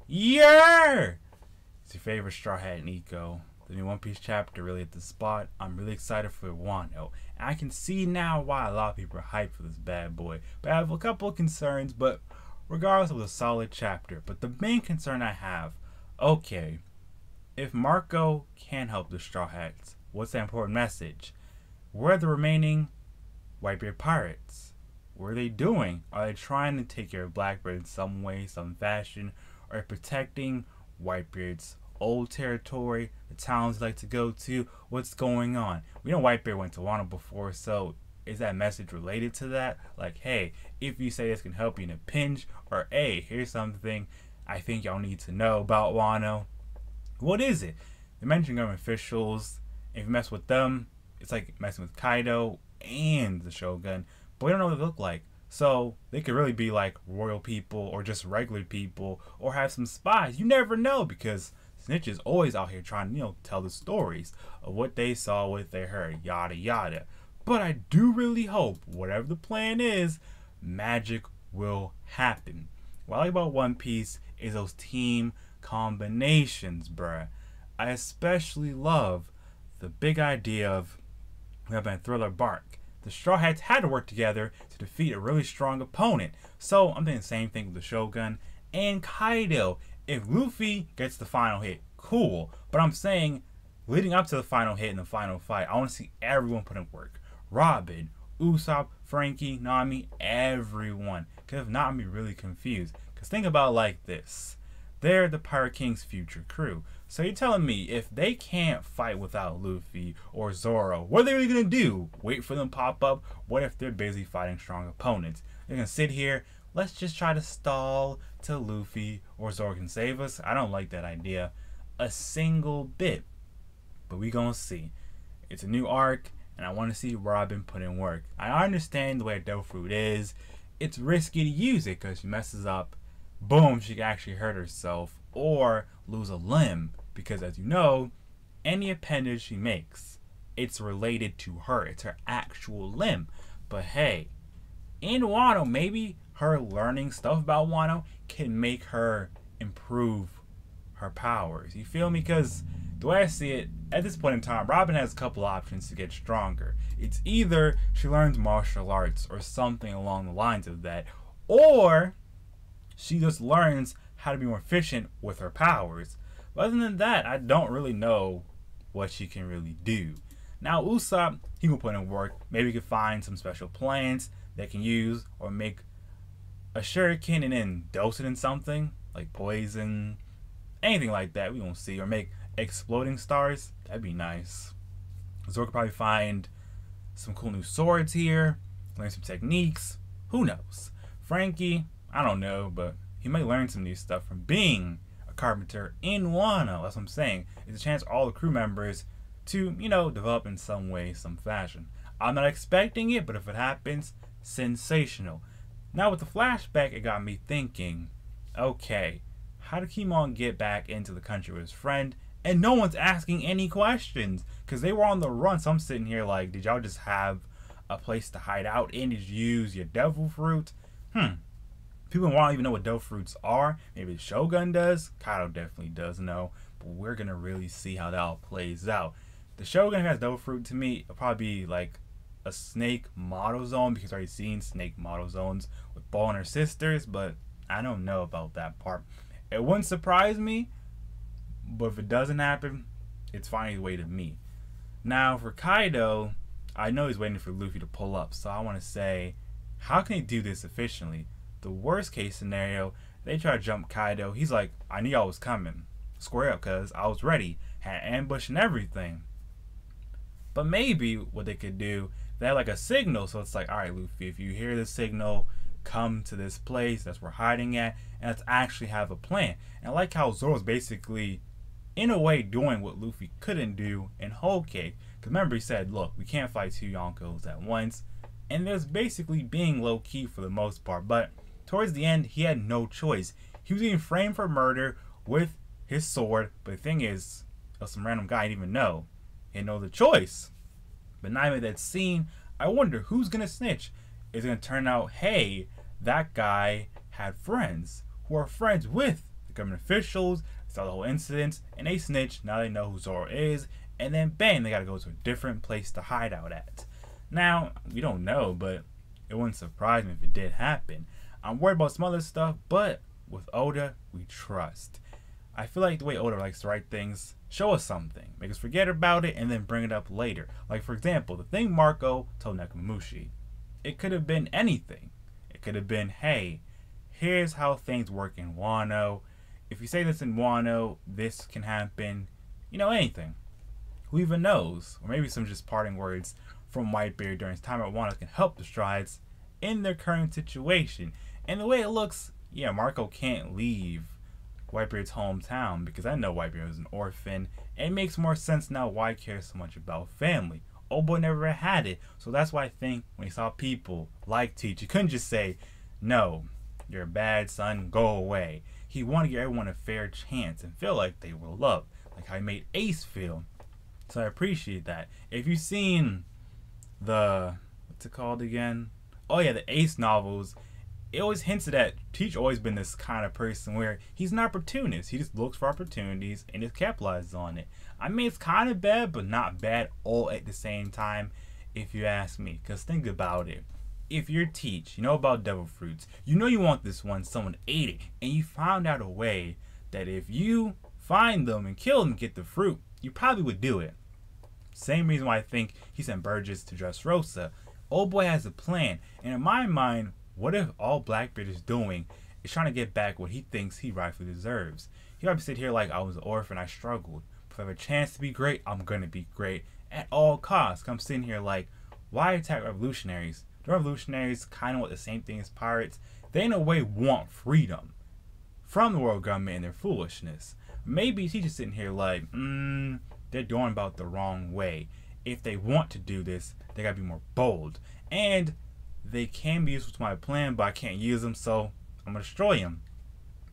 Yeah! It's your favorite Straw Hat Nico. The new One Piece chapter really hit the spot. I'm really excited for Wano. And I can see now why a lot of people are hyped for this bad boy. But I have a couple of concerns, but regardless, it was a solid chapter. But the main concern I have, okay, if Marco can help the Straw Hats, what's the important message? Where are the remaining Whitebeard pirates? What are they doing? Are they trying to take care of Blackbeard in some way, some fashion? Or protecting Whitebeard's old territory, the towns they like to go to? What's going on? We know Whitebeard went to Wano before, so is that message related to that? Like, hey, if you say this can help you in a pinch, or hey, here's something I think y'all need to know about Wano. What is it? They mentioned government officials. If you mess with them, it's like messing with Kaido and the Shogun, but we don't know what they look like. So they could really be like royal people or just regular people or have some spies. You never know, because snitches always out here trying to, tell the stories of what they saw, what they heard, yada yada. But I do really hope, whatever the plan is, magic will happen. What I like about One Piece is those team combinations, bruh. I especially love the big idea of we have been Thriller Bark. The Straw Hats had to work together to defeat a really strong opponent. So I'm doing the same thing with the Shogun and Kaido. If Luffy gets the final hit, cool. But I'm saying, leading up to the final hit and the final fight, I want to see everyone put in work. Robin, Usopp, Frankie, Nami, everyone. Because if not, I'm be really confused. Because think about it like this. They're the Pirate King's future crew. So you're telling me if they can't fight without Luffy or Zoro, what are they really going to do? Wait for them to pop up? What if they're busy fighting strong opponents? They're going to sit here, let's just try to stall till Luffy or Zoro can save us? I don't like that idea a single bit. But we going to see. It's a new arc, and I want to see Robin put in work. I understand the way a Devil Fruit is. It's risky to use it because she messes up. Boom, she can actually hurt herself or lose a limb, because as you know, any appendage she makes, it's related to her. It's her actual limb. But hey, in Wano, maybe her learning stuff about Wano can make her improve her powers. You feel me? Because the way I see it, at this point in time, Robin has a couple options to get stronger. It's either she learns martial arts or something along the lines of that, or she just learns how to be more efficient with her powers. But other than that, I don't really know what she can really do. Now Usopp, he will put in work. Maybe he can find some special plants that can use, or make a shuriken and then dose it in something like poison, anything like that. We won't see. Or make exploding stars. That'd be nice. Zoro could probably find some cool new swords here, learn some techniques. Who knows? Frankie, I don't know, but he might learn some new stuff from being a carpenter in Wano. That's what I'm saying. It's a chance for all the crew members to, develop in some way, some fashion. I'm not expecting it, but if it happens, sensational. Now with the flashback, it got me thinking, okay, how did Kimon get back into the country with his friend? And no one's asking any questions, because they were on the run. So I'm sitting here like, did y'all just have a place to hide out in? Did you use your devil fruit? People in Wano even know what devil fruits are. Maybe the Shogun does. Kaido definitely does know. But we're going to really see how that all plays out. The Shogun who has devil fruit, to me, it'll probably be like a snake model zone, because I've already seen snake model zones with Ball and her sisters. But I don't know about that part. It wouldn't surprise me. But if it doesn't happen, it's fine either way to me. Now for Kaido, I know he's waiting for Luffy to pull up. So I want to say, how can he do this efficiently? The worst case scenario, they try to jump Kaido. He's like, I knew I was coming. Square up, because I was ready. Had ambush and everything. But maybe what they could do, they have like a signal. So it's like, alright Luffy, if you hear the signal, come to this place. That's where we're hiding at. And let's actually have a plan. And I like how Zoro's basically, in a way, doing what Luffy couldn't do in Whole Cake. Because remember, he said, look, we can't fight two Yonkos at once. And there's basically being low-key for the most part. But towards the end, he had no choice. He was getting framed for murder with his sword. But the thing is, it was some random guy I didn't even know. He had no other choice. But now with that scene, I wonder who's going to snitch. Is it going to turn out, hey, that guy had friends who are friends with the The government officials saw the whole incident, and they snitch. Now they know who Zoro is, and then bang, they gotta go to a different place to hide out at. Now, we don't know, but it wouldn't surprise me if it did happen. I'm worried about some other stuff, but with Oda, we trust. I feel like the way Oda likes to write things, show us something, make us forget about it, and then bring it up later. Like, for example, the thing Marco told Nekomamushi. It could have been anything. It could have been, hey, here's how things work in Wano. If you say this in Wano, this can happen. You know, anything. Who even knows? Or maybe some just parting words from Whitebeard during his time at Wano can help the Strides in their current situation. And the way it looks, yeah, Marco can't leave Whitebeard's hometown because I know Whitebeard was an orphan. And it makes more sense now why he cares so much about family. Old boy never had it. So that's why I think when he saw people like Teach, he couldn't just say, no, you're a bad son, go away. He wanted to give everyone a fair chance and feel like they were loved. Like how he made Ace feel. So I appreciate that. If you've seen the, what's it called again? Oh yeah, the Ace novels. It always hints that Teach always been this kind of person where he's an opportunist. He just looks for opportunities and just capitalizes on it. I mean, it's kind of bad, but not bad all at the same time, if you ask me. Because think about it. If you're Teach, you know about devil fruits. You know you want this one, someone ate it. And you found out a way that if you find them and kill them and get the fruit, you probably would do it. Same reason why I think he sent Burgess to Dressrosa. Old boy has a plan. And in my mind, what if all Blackbeard is doing is trying to get back what he thinks he rightfully deserves? He might sit here like, I was an orphan, I struggled. But if I have a chance to be great, I'm gonna be great at all costs. I'm sitting here like, why attack revolutionaries? The revolutionaries kind of want the same thing as pirates. They in a way want freedom from the world government and their foolishness. Maybe he's just sitting here like, they're doing about the wrong way. If they want to do this, they gotta be more bold. And they can be useful to my plan, but I can't use them, so I'm gonna destroy them.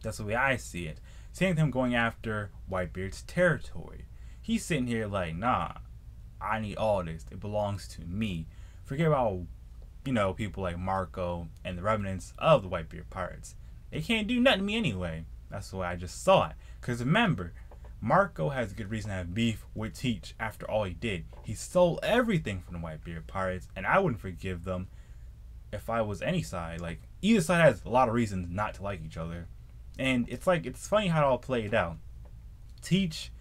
That's the way I see it. Same thing going after Whitebeard's territory. He's sitting here like, nah, I need all this. It belongs to me. Forget about, you know, people like Marco and the remnants of the Whitebeard pirates. They can't do nothing to me anyway. That's the way I just saw it. Because remember, Marco has a good reason to have beef with Teach after all he did. He stole everything from the Whitebeard pirates, and I wouldn't forgive them if I was any side. Like, either side has a lot of reasons not to like each other. And it's like, it's funny how it all played out. Teach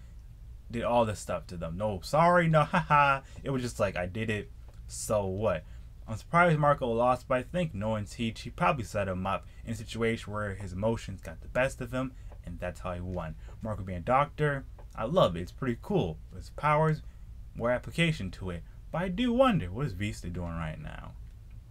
did all this stuff to them. No, sorry, no, haha. It was just like, I did it, so what? I'm surprised Marco lost, but I think knowing Teach, he probably set him up in a situation where his emotions got the best of him, and that's how he won. Marco being a doctor, I love it. It's pretty cool. His powers, more application to it. But I do wonder, what is Vista doing right now?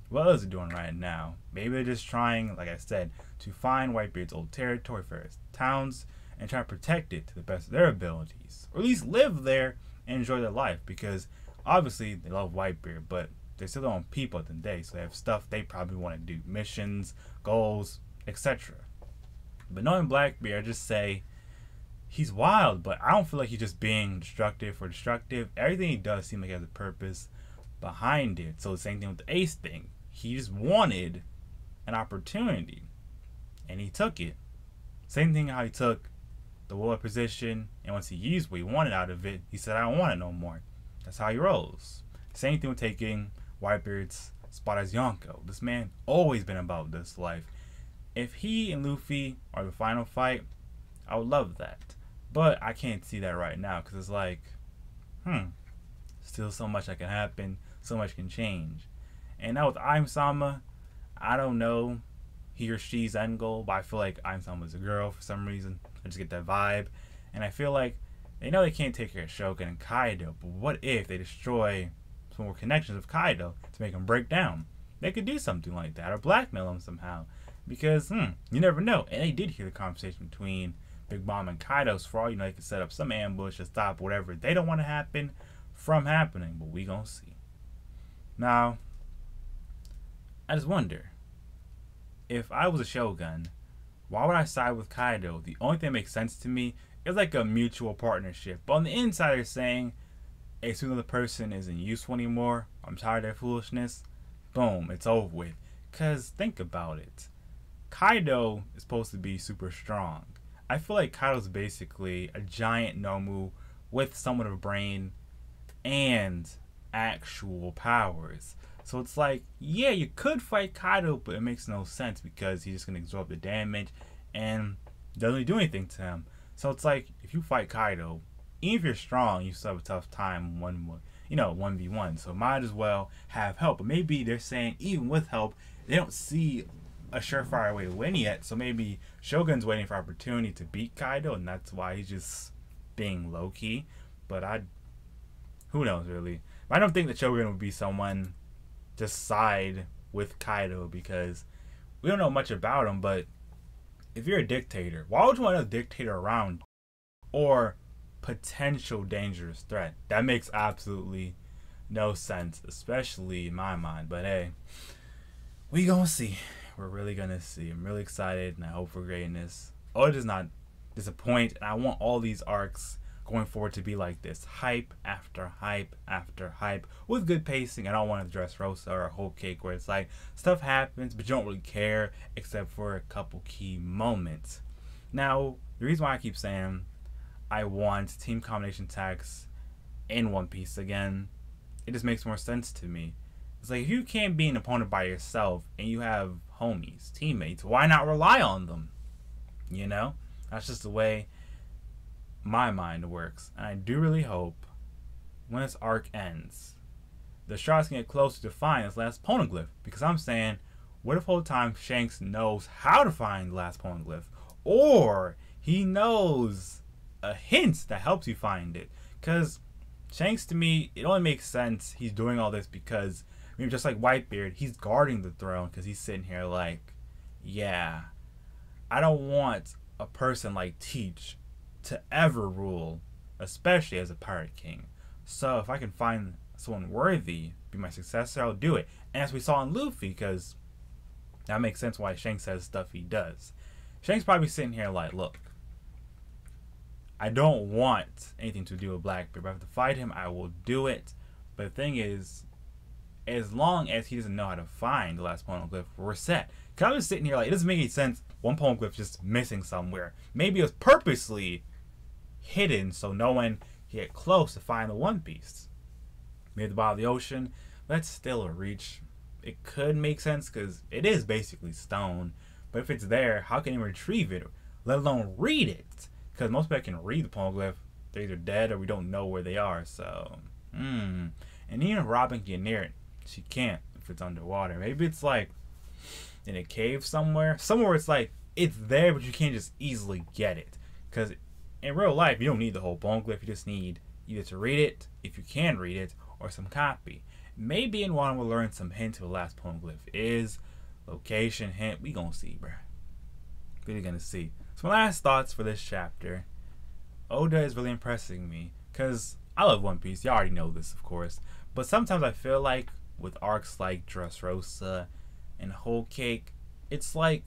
What is it doing right now? Maybe they're just trying, like I said, to find Whitebeard's old territory for his towns and try to protect it to the best of their abilities. Or at least live there and enjoy their life, because obviously they love Whitebeard, but they still don't have people at the day, so they have stuff they probably want to do, missions, goals, etc. But knowing Blackbeard, I just say he's wild, but I don't feel like he's just being destructive for destructive. Everything he does seems like he has a purpose behind it. So the same thing with the Ace thing. He just wanted an opportunity, and he took it. Same thing how he took the warlord position, and once he used what he wanted out of it, he said, I don't want it no more. That's how he rolls. Same thing with taking Whitebeard's spot as Yonko. This man always been about this life. If he and Luffy are the final fight, I would love that. But I can't see that right now, because it's like, still so much that can happen, so much can change. And now with Aim-sama, I don't know he or she's end goal, but I feel like Aim-sama's a girl for some reason. I just get that vibe. And I feel like they know they can't take care of Shogun and Kaido, but what if they destroy some more connections of Kaido to make him break down? They could do something like that, or blackmail him somehow. Because, you never know. And they did hear the conversation between Big Mom and Kaido, so for all you know, they could set up some ambush to stop whatever they don't want to happen from happening, but we gonna see. Now, I just wonder, if I was a Shogun, why would I side with Kaido? The only thing that makes sense to me is like a mutual partnership. But on the inside, they're saying, as soon as the person isn't useful anymore, I'm tired of their foolishness, boom, it's over with. Because think about it. Kaido is supposed to be super strong. I feel like Kaido's basically a giant Nomu with somewhat of a brain and actual powers. So it's like, yeah, you could fight Kaido, but it makes no sense because he's just gonna absorb the damage and doesn't really do anything to him. So it's like, if you fight Kaido, even if you're strong, you still have a tough time 1v1. So might as well have help. But maybe they're saying even with help, they don't see a surefire way to win yet. So maybe Shogun's waiting for opportunity to beat Kaido, and that's why he's just being low key. But who knows really? But I don't think that Shogun would be someone to side with Kaido because we don't know much about him. But if you're a dictator, why would you want a dictator around or potential dangerous threat? That makes absolutely no sense, especially in my mind. But hey, we gonna see. We're really gonna see. I'm really excited and I hope for greatness. Oda does not disappoint, and I want all these arcs going forward to be like this. Hype after hype after hype with good pacing. I don't want to Dressrosa or a Whole Cake where it's like stuff happens but you don't really care except for a couple key moments. Now, the reason why I keep saying I want team combination attacks in One Piece again, it just makes more sense to me. It's like, if you can't be an opponent by yourself and you have homies, teammates, why not rely on them? You know? That's just the way my mind works. And I do really hope when this arc ends, the Sharks can get closer to find this last poneglyph. Because I'm saying, what if whole time Shanks knows how to find the last poneglyph? Or he knows a hint that helps you find it. Because Shanks, to me, it only makes sense he's doing all this because, I mean, just like Whitebeard, he's guarding the throne because he's sitting here like, yeah, I don't want a person like Teach to ever rule, especially as a pirate king. So if I can find someone worthy be my successor, I'll do it. And as we saw in Luffy, because that makes sense why Shanks says stuff he does. Shanks probably sitting here like, look, I don't want anything to do with Blackbeard. If I have to fight him, I will do it. But the thing is, as long as he doesn't know how to find the last poneglyph, we're set. Because I'm just sitting here like, it doesn't make any sense. One poneglyph just missing somewhere. Maybe it was purposely hidden so no one can get close to find the One Piece. Maybe at the bottom of the ocean. That's still a reach. It could make sense because it is basically stone. But if it's there, how can you retrieve it? Let alone read it. Because most people can read the poneglyph. They're either dead or we don't know where they are. So, And even if Robin can get near it, she can't if it's underwater. Maybe it's like in a cave somewhere. Somewhere it's like, it's there, but you can't just easily get it. Because in real life, you don't need the whole poneglyph. You just need either to read it, if you can read it, or some copy. Maybe in Wano we'll learn some hint to the last poneglyph is. Location hint. We gonna see, bruh. Really gonna see. So my last thoughts for this chapter. Oda is really impressing me. Because I love One Piece. You already know this, of course. But sometimes I feel like with arcs like Dressrosa and Whole Cake, it's like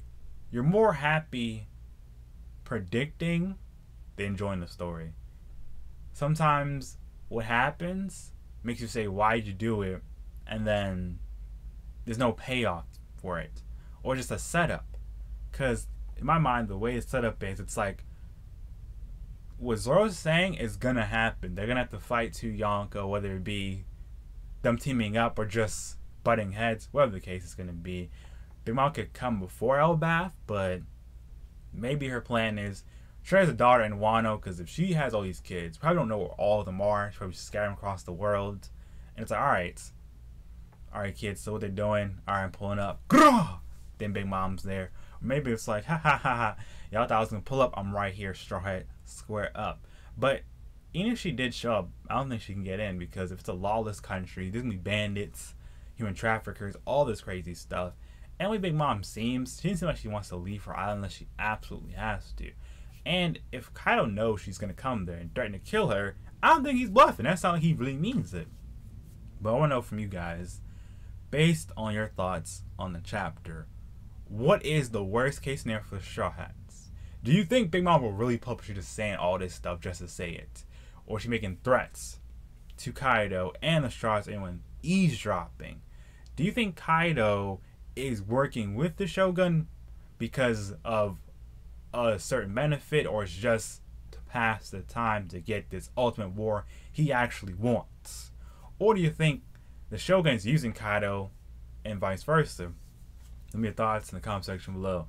you're more happy predicting than enjoying the story. Sometimes what happens makes you say, why'd you do it? And then there's no payoff for it. Or just a setup. Because in my mind, the way it's set up is, it's like, what Zoro's saying is gonna happen. They're gonna have to fight to Yonko, whether it be them teaming up or just butting heads, whatever the case is gonna be. Big Mom could come before Elbath, but maybe her plan is she has a daughter in Wano, because if she has all these kids, probably don't know where all of them are. She probably scatter them across the world. And it's like, alright kids, so what they're doing, alright, I'm pulling up. Then Big Mom's there. Or maybe it's like, ha ha ha ha, y'all thought I was gonna pull up, I'm right here, Straw Hat, square up. But even if she did show up, I don't think she can get in, because if it's a lawless country, there's gonna be bandits, human traffickers, all this crazy stuff. And the way Big Mom seems, she doesn't seem like she wants to leave her island unless she absolutely has to. And if Kaido knows she's gonna come there and threaten to kill her, I don't think he's bluffing. That sounds like he really means it. But I wanna know from you guys, based on your thoughts on the chapter, what is the worst case scenario for the Straw Hats? Do you think Big Mom will really publicly just saying all this stuff just to say it? Or is she making threats to Kaido and the Straw Hats, anyone eavesdropping? Do you think Kaido is working with the Shogun because of a certain benefit, or it's just to pass the time to get this ultimate war he actually wants? Or do you think the Shogun's using Kaido and vice versa? Leave me your thoughts in the comment section below.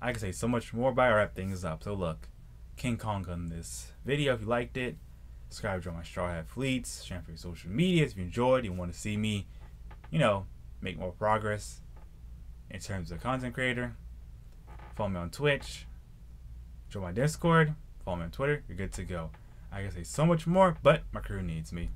I can say so much more, but I wrap things up. So look, King Kong on this video. If you liked it, subscribe to join my Straw Hat Fleets. Share for your social media if you enjoyed. You want to see me, make more progress in terms of content creator. Follow me on Twitch. Join my Discord. Follow me on Twitter. You're good to go. I can say so much more, but my crew needs me.